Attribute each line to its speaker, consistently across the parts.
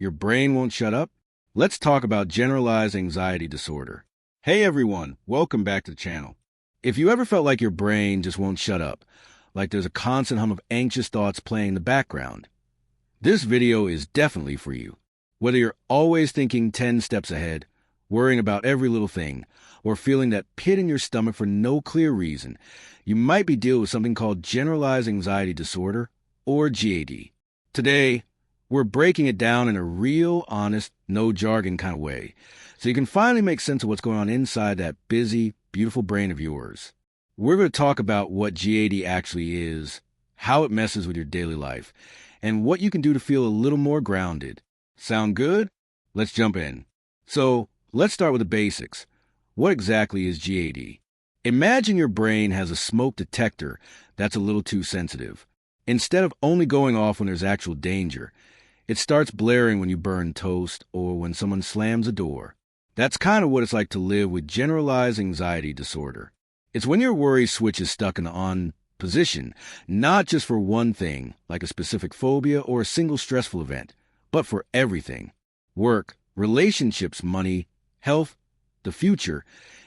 Speaker 1: Your brain won't shut up? Let's talk about generalized anxiety disorder. Hey everyone, welcome back to the channel. If you ever felt like your brain just won't shut up, like there's a constant hum of anxious thoughts playing in the background, this video is definitely for you. Whether you're always thinking 10 steps ahead, worrying about every little thing, or feeling that pit in your stomach for no clear reason, you might be dealing with something called Generalized Anxiety Disorder, or GAD. Today, we're breaking it down in a real, honest, no jargon kind of way, so you can finally make sense of what's going on inside that busy, beautiful brain of yours. We're going to talk about what GAD actually is, how it messes with your daily life, and what you can do to feel a little more grounded. Sound good? Let's jump in. So, let's start with the basics. What exactly is GAD? Imagine your brain has a smoke detector that's a little too sensitive. Instead of only going off when there's actual danger, it starts blaring when you burn toast or when someone slams a door. That's kind of what it's like to live with generalized anxiety disorder. It's when your worry switch is stuck in the on position, not just for one thing, like a specific phobia or a single stressful event, but for everything. Work, relationships, money, health, the future,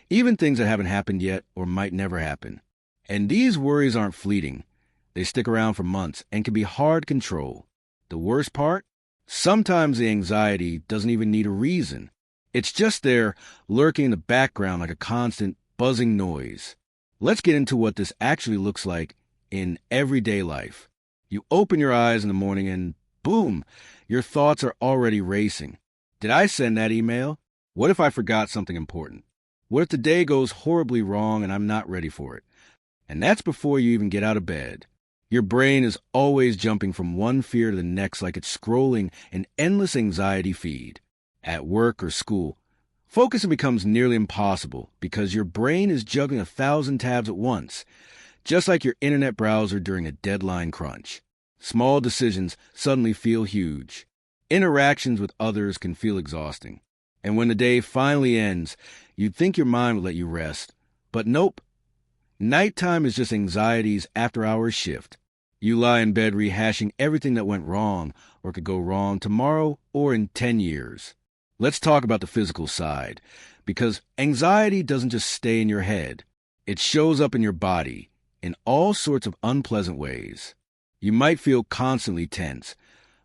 Speaker 1: even things that haven't happened yet or might never happen. And these worries aren't fleeting. They stick around for months and can be hard to control. The worst part? Sometimes the anxiety doesn't even need a reason. It's just there, lurking in the background like a constant buzzing noise. Let's get into what this actually looks like in everyday life. You open your eyes in the morning and boom, your thoughts are already racing. Did I send that email? What if I forgot something important? What if the day goes horribly wrong and I'm not ready for it? And that's before you even get out of bed. Your brain is always jumping from one fear to the next like it's scrolling an endless anxiety feed. At work or school, focusing becomes nearly impossible because your brain is juggling 1,000 tabs at once, just like your internet browser during a deadline crunch. Small decisions suddenly feel huge. Interactions with others can feel exhausting. And when the day finally ends, you'd think your mind would let you rest. But nope. Nighttime is just anxiety's after-hours shift. You lie in bed rehashing everything that went wrong or could go wrong tomorrow or in 10 years. Let's talk about the physical side, because anxiety doesn't just stay in your head. It shows up in your body in all sorts of unpleasant ways. You might feel constantly tense,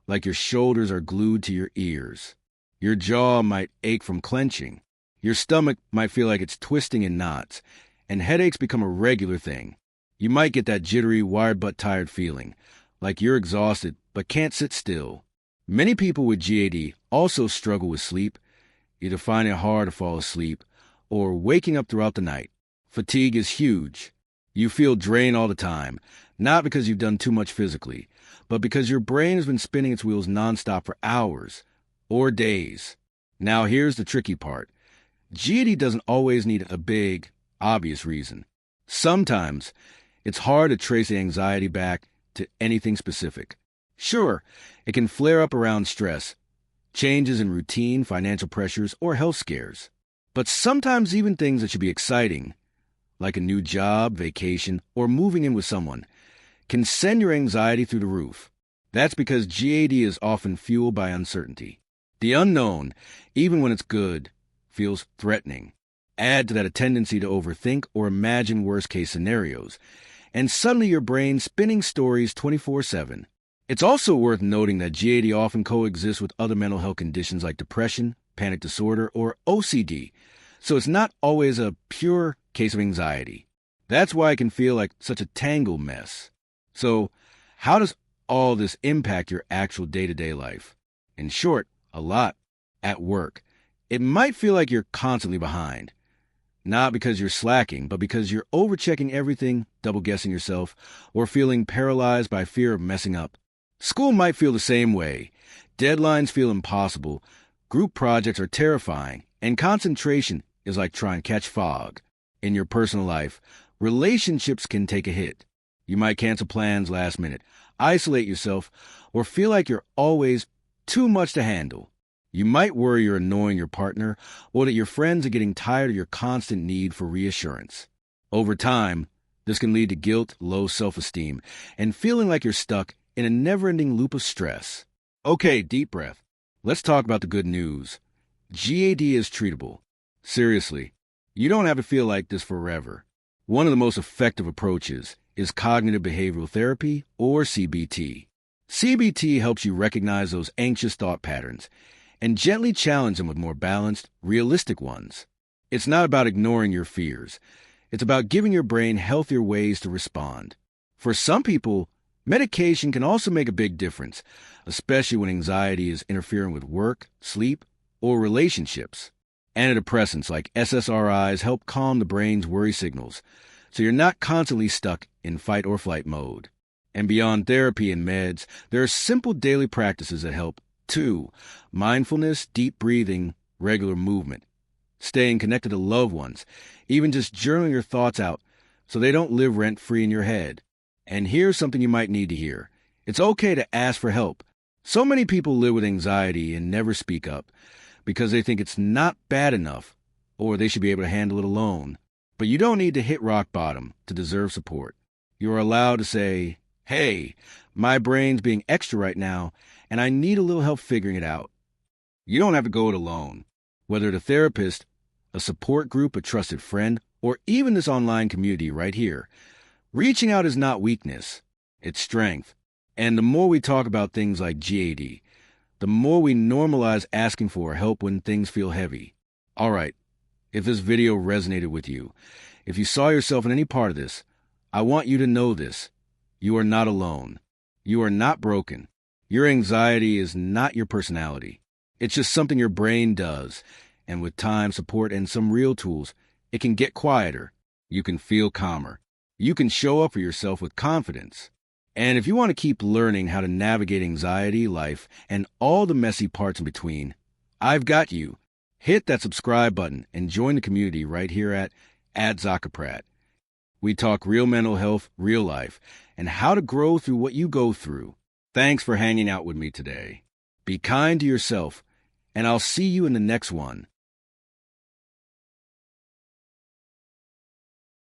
Speaker 1: like your shoulders are glued to your ears. Your jaw might ache from clenching. Your stomach might feel like it's twisting in knots, and headaches become a regular thing. You might get that jittery, wired-but-tired feeling, like you're exhausted but can't sit still. Many people with GAD also struggle with sleep, either finding it hard to fall asleep or waking up throughout the night. Fatigue is huge. You feel drained all the time, not because you've done too much physically, but because your brain has been spinning its wheels nonstop for hours or days. Now here's the tricky part. GAD doesn't always need a big, obvious reason. Sometimes it's hard to trace the anxiety back to anything specific. Sure, it can flare up around stress, changes in routine, financial pressures, or health scares. But sometimes even things that should be exciting, like a new job, vacation, or moving in with someone, can send your anxiety through the roof. That's because GAD is often fueled by uncertainty. The unknown, even when it's good, feels threatening. Add to that a tendency to overthink or imagine worst-case scenarios, and suddenly your brain's spinning stories 24/7. It's also worth noting that GAD often coexists with other mental health conditions like depression, panic disorder, or OCD, so it's not always a pure case of anxiety. That's why it can feel like such a tangled mess. So, how does all this impact your actual day-to-day life? In short, a lot. At work, it might feel like you're constantly behind. Not because you're slacking, but because you're overchecking everything, double-guessing yourself, or feeling paralyzed by fear of messing up. School might feel the same way. Deadlines feel impossible, group projects are terrifying, and concentration is like trying to catch fog. In your personal life, relationships can take a hit. You might cancel plans last minute, isolate yourself, or feel like you're always too much to handle. You might worry you're annoying your partner or that your friends are getting tired of your constant need for reassurance. Over time, this can lead to guilt, low self-esteem, and feeling like you're stuck in a never-ending loop of stress. Okay, deep breath. Let's talk about the good news. GAD is treatable. Seriously, you don't have to feel like this forever. One of the most effective approaches is cognitive behavioral therapy, or CBT. CBT helps you recognize those anxious thought patterns and gently challenge them with more balanced, realistic ones. It's not about ignoring your fears. It's about giving your brain healthier ways to respond. For some people, medication can also make a big difference, especially when anxiety is interfering with work, sleep, or relationships. Antidepressants like SSRIs help calm the brain's worry signals, so you're not constantly stuck in fight or flight mode. And beyond therapy and meds, there are simple daily practices that help, too. Mindfulness, deep breathing, regular movement. Staying connected to loved ones, even just journaling your thoughts out so they don't live rent-free in your head. And here's something you might need to hear. It's okay to ask for help. So many people live with anxiety and never speak up because they think it's not bad enough or they should be able to handle it alone. But you don't need to hit rock bottom to deserve support. You're allowed to say, "Hey, my brain's being extra right now, and I need a little help figuring it out." You don't have to go it alone. Whether it's a therapist, a support group, a trusted friend, or even this online community right here, reaching out is not weakness, it's strength. And the more we talk about things like GAD, the more we normalize asking for help when things feel heavy. All right, if this video resonated with you, if you saw yourself in any part of this, I want you to know this. You are not alone. You are not broken. Your anxiety is not your personality. It's just something your brain does. And with time, support, and some real tools, it can get quieter. You can feel calmer. You can show up for yourself with confidence. And if you want to keep learning how to navigate anxiety, life, and all the messy parts in between, I've got you. Hit that subscribe button and join the community right here at @Zakaprat. We talk real mental health, real life, and how to grow through what you go through. Thanks for hanging out with me today. Be kind to yourself, and I'll see you in the next one.